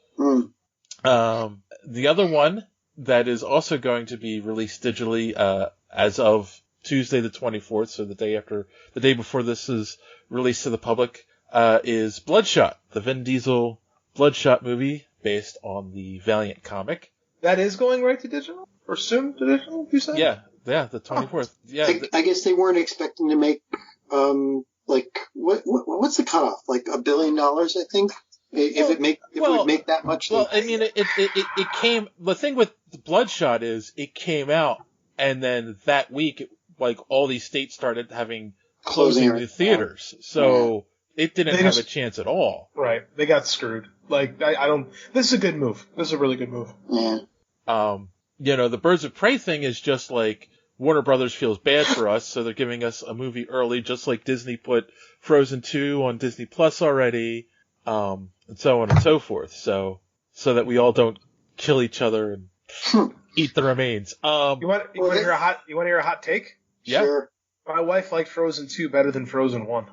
The other one that is also going to be released digitally, as of Tuesday the 24th, so the day before this is released to the public, is Bloodshot, the Vin Diesel Bloodshot movie based on the Valiant comic. That is going right to digital? Or soon to digital, you said? Yeah, the 24th. Yeah. I guess they weren't expecting to make, what's the cutoff? Like $1 billion, I think? If it would make that much. Well, I mean, it came, the thing with Bloodshot is it came out and then that week, all these states started having closing the theaters. So it didn't have a chance at all. Right. They got screwed. This is a good move. This is a really good move. Yeah. The Birds of Prey thing is just like Warner Brothers feels bad for us, so they're giving us a movie early, just like Disney put Frozen 2 on Disney Plus already, and so on and so forth, so that we all don't kill each other and eat the remains. You want to hear a hot take? Yeah. Sure. My wife liked Frozen 2 better than Frozen 1.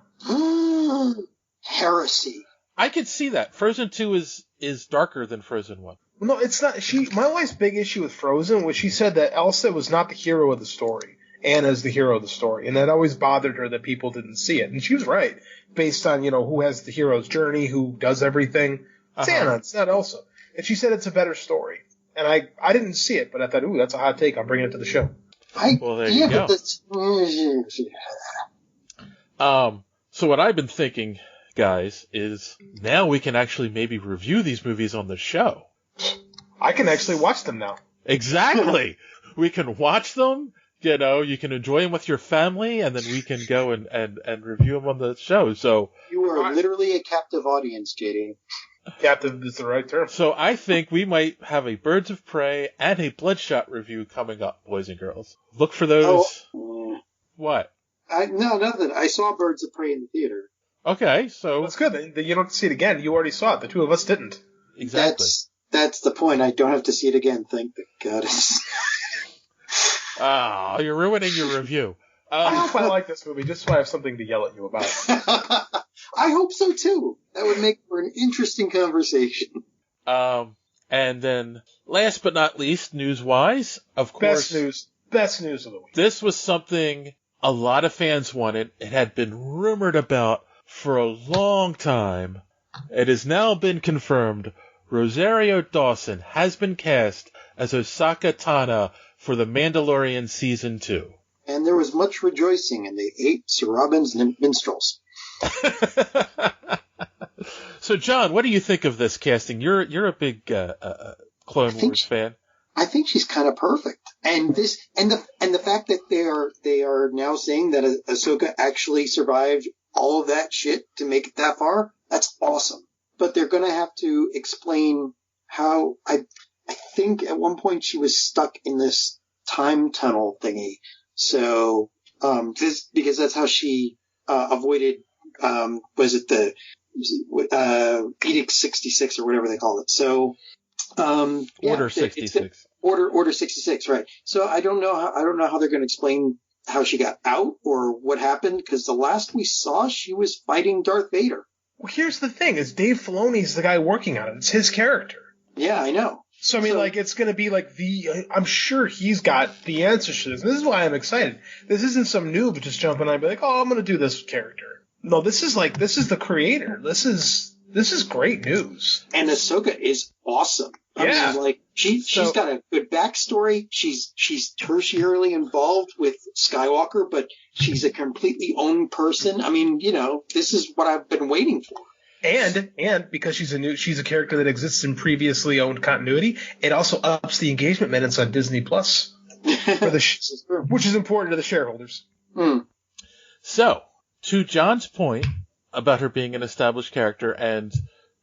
Heresy. I could see that. Frozen 2 is darker than Frozen 1. No, it's not. My wife's big issue with Frozen was she said that Elsa was not the hero of the story. Anna's the hero of the story, and that always bothered her that people didn't see it. And she was right, based on who has the hero's journey, who does everything. It's Anna, it's not Elsa. And she said it's a better story. And I didn't see it, but I thought, ooh, that's a hot take. I'm bringing it to the show. Well, there you go. So what I've been thinking, guys, is now we can actually maybe review these movies on the show. I can actually watch them now. Exactly. We can watch them. You can enjoy them with your family, and then we can go and review them on the show. So you are literally a captive audience, JD. Captive is the right term. So I think we might have a Birds of Prey and a Bloodshot review coming up, boys and girls. Look for those. What? No, nothing. I saw Birds of Prey in the theater. Okay, so that's good. You don't have to see it again. You already saw it. The two of us didn't. Exactly. That's the point. I don't have to see it again. Thank the goddess. You're ruining your review. I hope I like this movie just so I have something to yell at you about. I hope so too. That would make for an interesting conversation. And then, last but not least, news-wise, of course, best news of the week. This was something a lot of fans wanted. It had been rumored about for a long time. It has now been confirmed. Rosario Dawson has been cast as Osaka Tana for The Mandalorian Season 2. And there was much rejoicing, and they ate Sir Robin's minstrels. So, John, what do you think of this casting? You're a big Clone Wars fan. I think she's kind of perfect, and the fact that they are now saying that Ahsoka actually survived all of that shit to make it that far. That's awesome. But they're going to have to explain how. I think at one point she was stuck in this time tunnel thingy. So because that's how she avoided. Was it the Edict 66 or whatever they call it? So Order 66. Order 66, right? So I don't know how they're going to explain how she got out or what happened, because the last we saw, she was fighting Darth Vader. Well, here's the thing: is Dave Filoni's the guy working on it. It's his character. Yeah, I know. So I mean, it's going to be I'm sure he's got the answers to this. And this is why I'm excited. This isn't some noob just jumping on and be like, oh, I'm going to do this character. No, this is the creator. This is great news. And Ahsoka is awesome. Yeah. I mean, she's got a good backstory. She's tertiarily involved with Skywalker, but she's a completely own person. I mean, this is what I've been waiting for. And because she's a character that exists in previously owned continuity, it also ups the engagement minutes on Disney Plus, which is important to the shareholders. So, to John's point about her being an established character and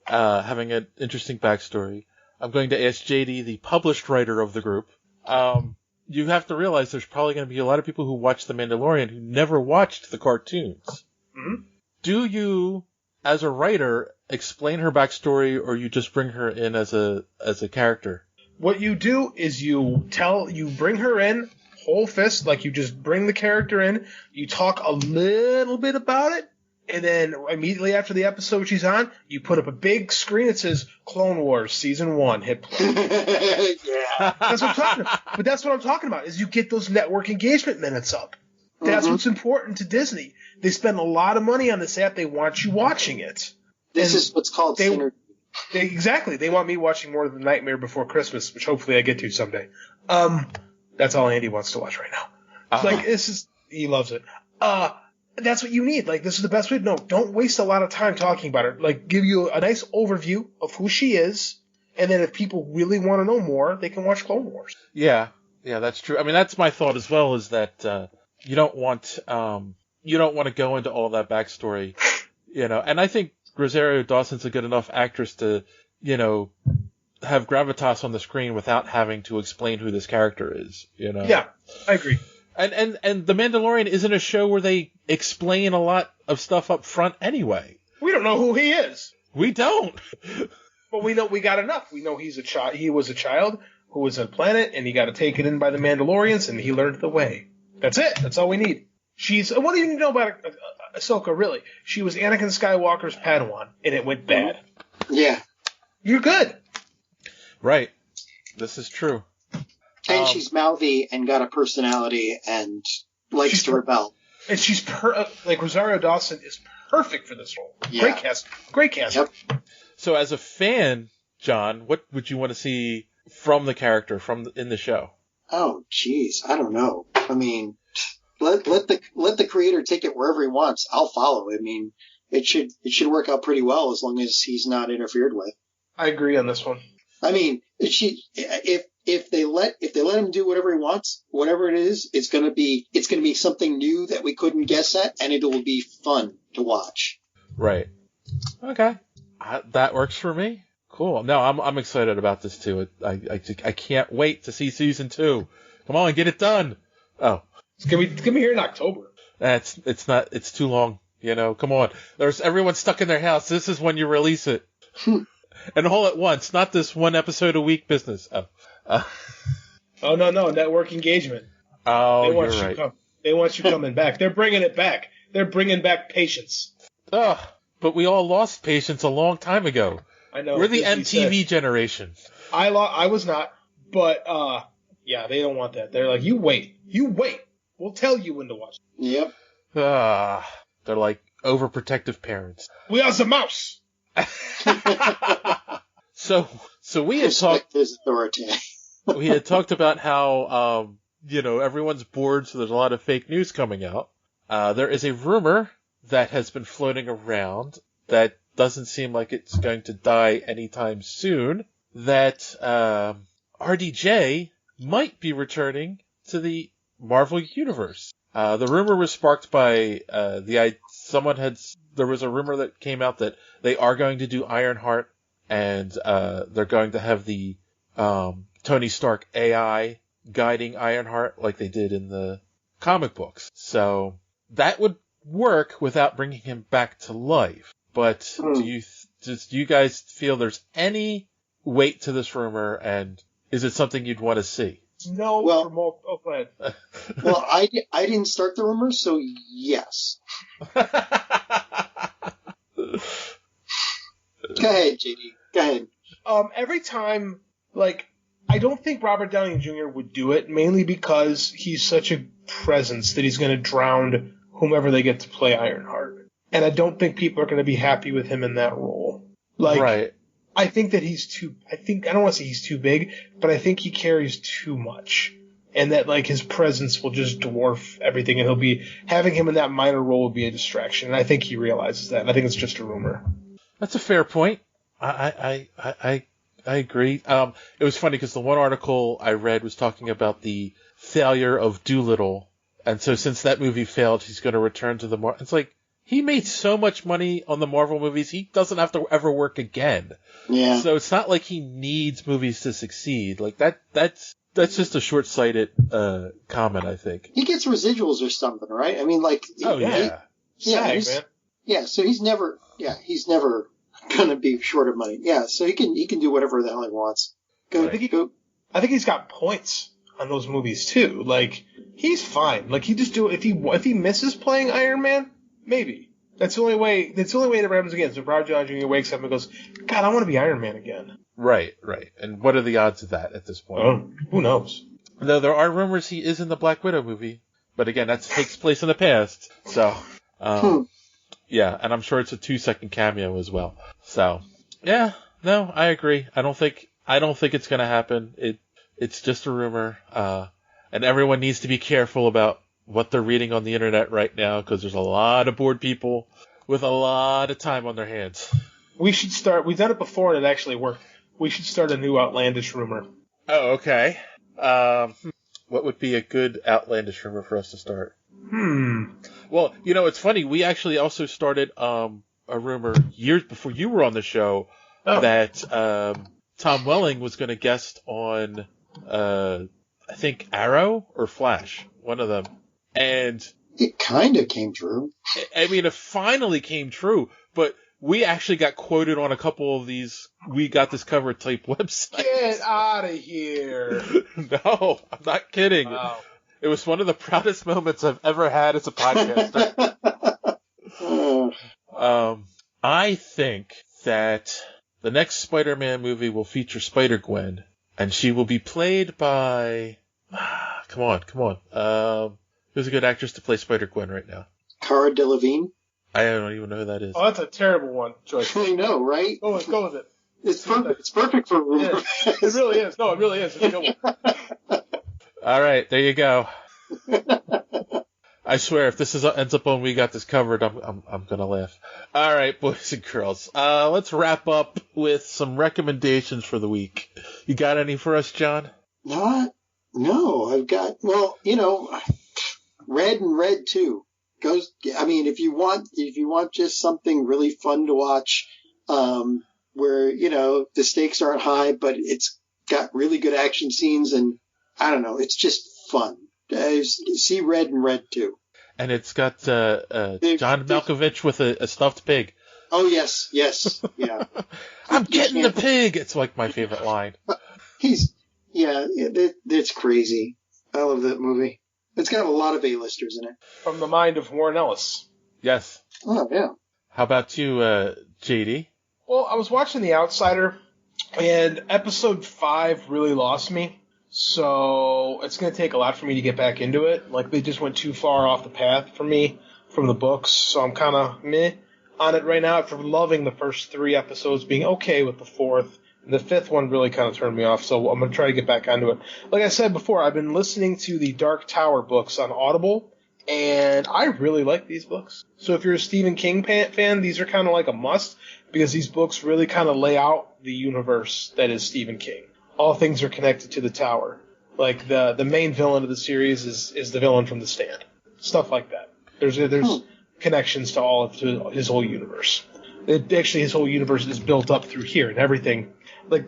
having an interesting backstory, I'm going to ask JD, the published writer of the group. You have to realize there's probably going to be a lot of people who watch The Mandalorian who never watched the cartoons. Mm-hmm. Do you, as a writer, explain her backstory, or you just bring her in as a character? What you do is you bring her in whole fist, you just bring the character in, you talk a little bit about it, and then immediately after the episode she's on, you put up a big screen that says Clone Wars Season 1, hit play. Yeah. That's what I'm talking about. But that's what I'm talking about, is you get those network engagement minutes up. That's what's important to Disney. They spend a lot of money on this app. They want you watching it. This is what's called synergy. Exactly. They want me watching more than Nightmare Before Christmas, which hopefully I get to someday. That's all Andy wants to watch right now. He loves it. That's what you need. This is the best way. No, don't waste a lot of time talking about her. Give you a nice overview of who she is, and then if people really want to know more, they can watch Clone Wars. Yeah, that's true. I mean, that's my thought as well, is that you don't want to go into all that backstory, And I think Rosario Dawson's a good enough actress to, have gravitas on the screen without having to explain who this character is, Yeah, I agree. And The Mandalorian isn't a show where they explain a lot of stuff up front anyway. We don't know who he is. We don't. But we know we got enough. We know he's a child. He was a child who was on a planet, and he got taken in by the Mandalorians, and he learned the way. That's it. That's all we need. What do you know about Ahsoka, really? She was Anakin Skywalker's Padawan, and it went bad. Yeah. You're good. Right. This is true. And she's mouthy and got a personality and likes to rebel. And she's like Rosario Dawson is perfect for this role. Yeah. Great cast. Yep. So as a fan, John, what would you want to see from the character in the show? Oh, jeez, I don't know. I mean, let the creator take it wherever he wants. I'll follow. I mean, it should work out pretty well as long as he's not interfered with. I agree on this one. I mean, if they let him do whatever he wants, whatever it is, it's gonna be something new that we couldn't guess at, and it will be fun to watch. Right. Okay. That works for me. Cool. No, I'm excited about this too. I can't wait to see season 2. Come on, get it done. Oh, it's gonna be here in October. It's too long. You know, come on. There's everyone stuck in their house. This is when you release it. And all at once, not this one episode a week business. Oh no, network engagement. Oh, you're right. They want you coming back. They're bringing it back. They're bringing back patience. But we all lost patience a long time ago. I know. We're the MTV generation. I was not, but yeah, they don't want that. They're like, you wait. We'll tell you when to watch. Yep. They're like overprotective parents. We are the mouse. So we had talked. We had talked about how everyone's bored, so there's a lot of fake news coming out. There is a rumor that has been floating around that doesn't seem like it's going to die anytime soon. That RDJ might be returning to the Marvel Universe. The rumor was sparked by there was a rumor that came out that they are going to do Ironheart, and they're going to have the Tony Stark AI guiding Ironheart like they did in the comic books. So that would work without bringing him back to life. But do you guys feel there's any weight to this rumor, and is it something you'd want to see? No. Go ahead. Well, I didn't start the rumor, so yes. Go ahead, JD. Go ahead. Every time, I don't think Robert Downey Jr. would do it, mainly because he's such a presence that he's going to drown whomever they get to play Ironheart. And I don't think people are going to be happy with him in that role. Right. I think that I don't want to say he's too big, but I think he carries too much. And that, his presence will just dwarf everything, and having him in that minor role will be a distraction. And I think he realizes that, and I think it's just a rumor. That's a fair point. I agree. It was funny because the one article I read was talking about the failure of Doolittle. And so since that movie failed, he's going to return to the Marvel. It's like, he made so much money on the Marvel movies, he doesn't have to ever work again. Yeah. So it's not like he needs movies to succeed. That's just a short-sighted comment, I think. He gets residuals or something, right? I mean, so he's never gonna be short of money. Yeah, so he can do whatever the hell he wants. I think he's got points on those movies too. He's fine. He just do if he misses playing Iron Man, maybe. That's the only way that happens again. So Robert Downey Jr. wakes up and goes, God, I want to be Iron Man again. Right. And what are the odds of that at this point? Who knows? Though there are rumors he is in the Black Widow movie, but again, that takes place in the past. So, yeah, and I'm sure it's a 2-second cameo as well. So, yeah, no, I agree. I don't think it's gonna happen. It's just a rumor. And everyone needs to be careful about what they're reading on the internet right now, because there's a lot of bored people with a lot of time on their hands. We've done it before and it actually worked. We should start a new outlandish rumor. Oh, okay. What would be a good outlandish rumor for us to start? Well, it's funny. We actually also started a rumor years before you were on the show that Tom Welling was going to guest on, I think, Arrow or Flash, one of them. And it kind of came true. I mean, it finally came true, but we actually got quoted on a couple of these We Got This Covered type websites. Get out of here. No, I'm not kidding. Wow. It was one of the proudest moments I've ever had as a podcaster. I think that the next Spider-Man movie will feature Spider-Gwen, and she will be played by... Come on. Who's a good actress to play Spider-Gwen right now? Cara Delevingne. I don't even know who that is. Oh, that's a terrible one, Joyce. I know, right? Go with it. It's perfect. It's perfect for rumor. It really is. No, it really is. It's a good one. All right, there you go. I swear, if this ends up on We Got This Covered, I'm gonna laugh. All right, boys and girls, let's wrap up with some recommendations for the week. You got any for us, John? No, I've got, well, Red and Red 2 goes, I mean, if you want just something really fun to watch, where, the stakes aren't high, but it's got really good action scenes and I don't know, it's just fun. See Red and Red 2. And it's got, John Malkovich with a stuffed pig. Oh, yes, yeah. I'm getting the pig! It's like my favorite line. It's crazy. I love that movie. It's got a lot of A-listers in it. From the mind of Warren Ellis. Yes. Oh, yeah. How about you, JD? Well, I was watching The Outsider, and episode 5 really lost me. So it's going to take a lot for me to get back into it. Like, they just went too far off the path for me from the books, so I'm kind of meh on it right now after loving the first 3 episodes, being okay with the 4th. The 5th one really kind of turned me off, so I'm going to try to get back onto it. Like I said before, I've been listening to the Dark Tower books on Audible, and I really like these books. So if you're a Stephen King fan, these are kind of like a must, because these books really kind of lay out the universe that is Stephen King. All things are connected to the tower. Like, the main villain of the series is the villain from The Stand. Stuff like that. There's connections to his whole universe. His whole universe is built up through here, and everything. Like,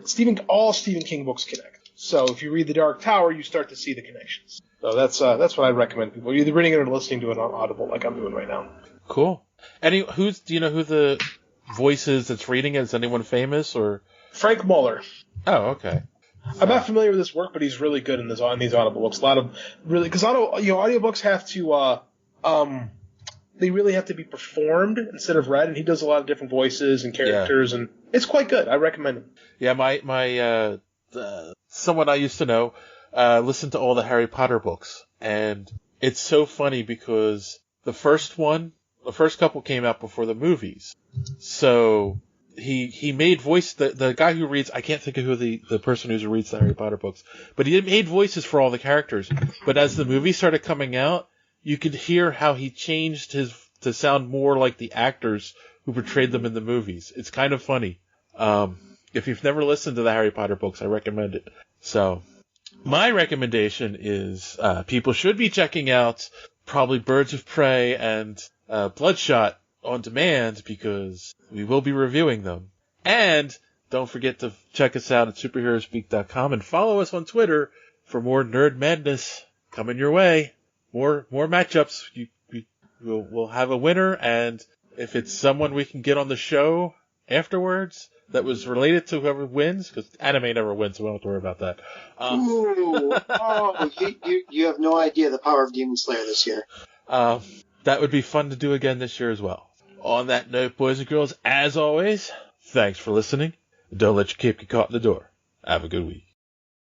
all Stephen King books connect. So if you read The Dark Tower, you start to see the connections. So that's what I recommend people. You're either reading it or listening to it on Audible, like I'm doing right now. Cool. Do you know who the voice is that's reading it? Is anyone famous or? Frank Muller. Oh, okay. I'm not familiar with his work, but he's really good in these Audible books. A lot of really, because audiobooks have to they really have to be performed instead of read, and he does a lot of different voices and characters, and it's quite good. I recommend him. Yeah, my someone I used to know listened to all the Harry Potter books, and it's so funny because the first couple came out before the movies, so he made voice, the guy who reads, I can't think of who the person who reads the Harry Potter books, but he made voices for all the characters. But as the movie started coming out, you could hear how he changed to sound more like the actors who portrayed them in the movies. It's kind of funny. If you've never listened to the Harry Potter books, I recommend it. So, my recommendation is people should be checking out probably Birds of Prey and Bloodshot on demand, because we will be reviewing them. And don't forget to check us out at superheroespeak.com and follow us on Twitter for more nerd madness coming your way. More matchups. We'll have a winner, and if it's someone we can get on the show afterwards that was related to whoever wins, because anime never wins, so we don't have to worry about that. You have no idea the power of Demon Slayer this year. That would be fun to do again this year as well. On that note, boys and girls, as always, thanks for listening. Don't let your cape get caught in the door. Have a good week.